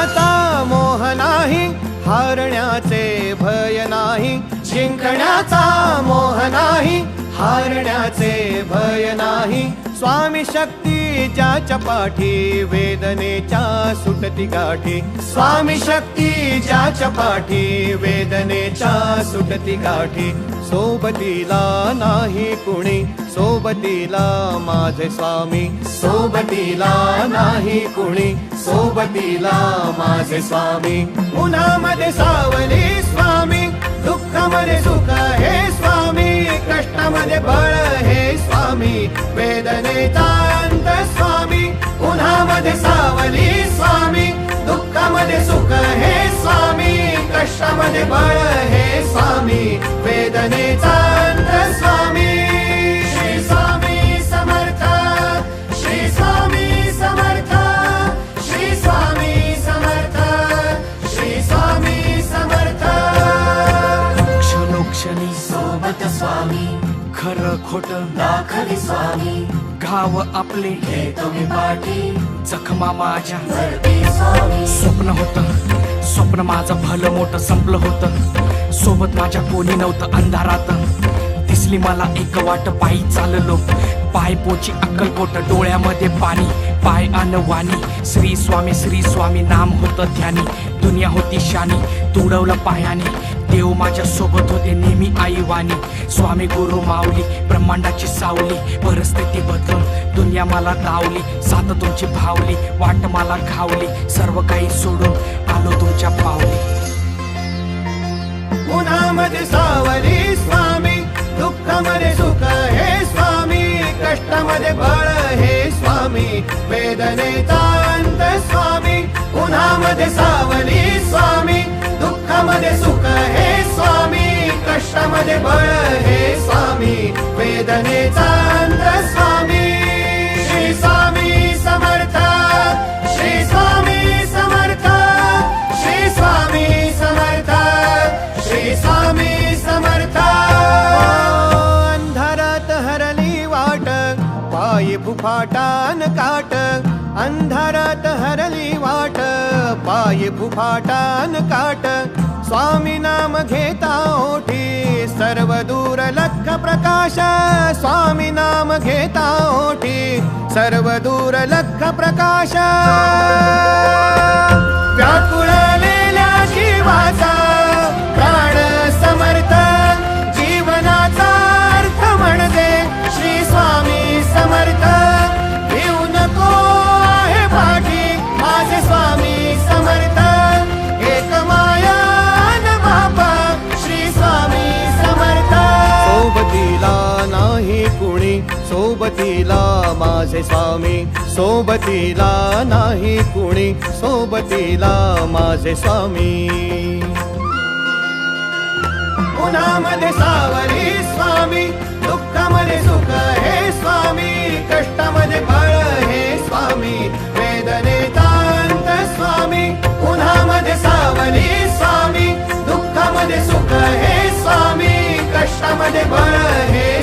जिंकण्याचा मोह नाही, हारण्याचे भय नाही. जिंकण्याचा मोह नाही, हारण्याचे भय नाही. स्वामी शक्ती ज्याच्या पाठी, वेदनेच्या सुटती गाठी. स्वामी शक्ती ज्याच्या पाठी, वेदनेच्या सुटती गाठी. सोबतीला नाही कुणी, सोबतीला माझे स्वामी. सोबतीला नाही कुणी, सोबतीला माझे स्वामी. उन्हामध्ये सावली स्वामी, दुःखामध्ये सुख हे स्वामी. कष्टामध्ये बळ हे स्वामी, वेदनेचा अंत स्वामी. उन्हामध्ये सावली स्वामी, दुःखामध्ये सुख हे स्वामी. कष्टामध्ये बळ हे स्वामी, वेदनेचा अंत स्वामी. श्री स्वामी समर्थ, श्री स्वामी समर्थ, श्री स्वामी समर्थ, श्री स्वामी समर्थ. क्षणोक्षणी सोबत स्वामी, खरं खोट दाखली स्वामी. घाव आपले हे तुम्ही पाठी, जखमा माझ्या भरती स्वामी. स्वप्न होतं, स्वप्न माझं भलं मोठं संपलं होतं. सोबत माझ्या कोणी नव्हतं अंधारात. दिसली मला एक वाट, पायी चाललो. पाय पोची अक्कलकोट, डोळ्यामध्ये पाणी. पाय अन वाणी, श्री स्वामी नाम होतं ध्यानी. दुनिया होती शानी, तुडवलं पायाने. देव माझ्या सोबत होते नेहमी आई वाणी. स्वामी गुरु माऊली, ब्रह्मांडाची सावली. परिस्थिती बदलून दुनिया मला धावली. साथ तुमची भावली, वाट मला घावली. सर्व काही सोडून आलो तुमच्या पावली. उन्हामध्ये सावली स्वामी, दुःखामध्ये सुख हे स्वामी. कष्टामध्ये बळ हे स्वामी, वेदनेचा अंत स्वामी. उन्हामध्ये सावली स्वामी, दुःखामध्ये सुख हे स्वामी. कष्टामध्ये बळ हे स्वामी, वेदनेचा अंत स्वामी. श्री स्वामी समर्थ, श्री स्वामी समर्थ, श्री स्वामी समर्थ, श्री स्वामी समर्थ. अंधारात हरली वाट, पायी फुफाटान काट. अंधारात हरली वाट, पायी फुफाटान काट. स्वामी नाम घेता ओठी, सर्व दूर लख प्रकाश. स्वामी नाम घेता ओठी, सर्व दूर लख प्रकाश. व्याकुळलेल्या जीवाचा प्राण समर्थ, जीवनाचा अर्थ म्हणजे श्री स्वामी समर्थ. घेऊ नको आहे पाठी, माझे स्वामी समर्थ. एक माया न बापा, श्री स्वामी समर्थ. सोबतीला नाही कुणी, सोबतीला माझे स्वामी. सोबतीला नाही कुणी, सोबतीला माझे स्वामी. उन्हामध्ये सावली स्वामी, दुःखामध्ये सुख हे स्वामी. कष्टामध्ये बळ हे स्वामी, वेदनेचा अंत स्वामी. उन्हामध्ये सावली स्वामी, दुःखामध्ये सुख हे स्वामी. कष्टामध्ये बळ हे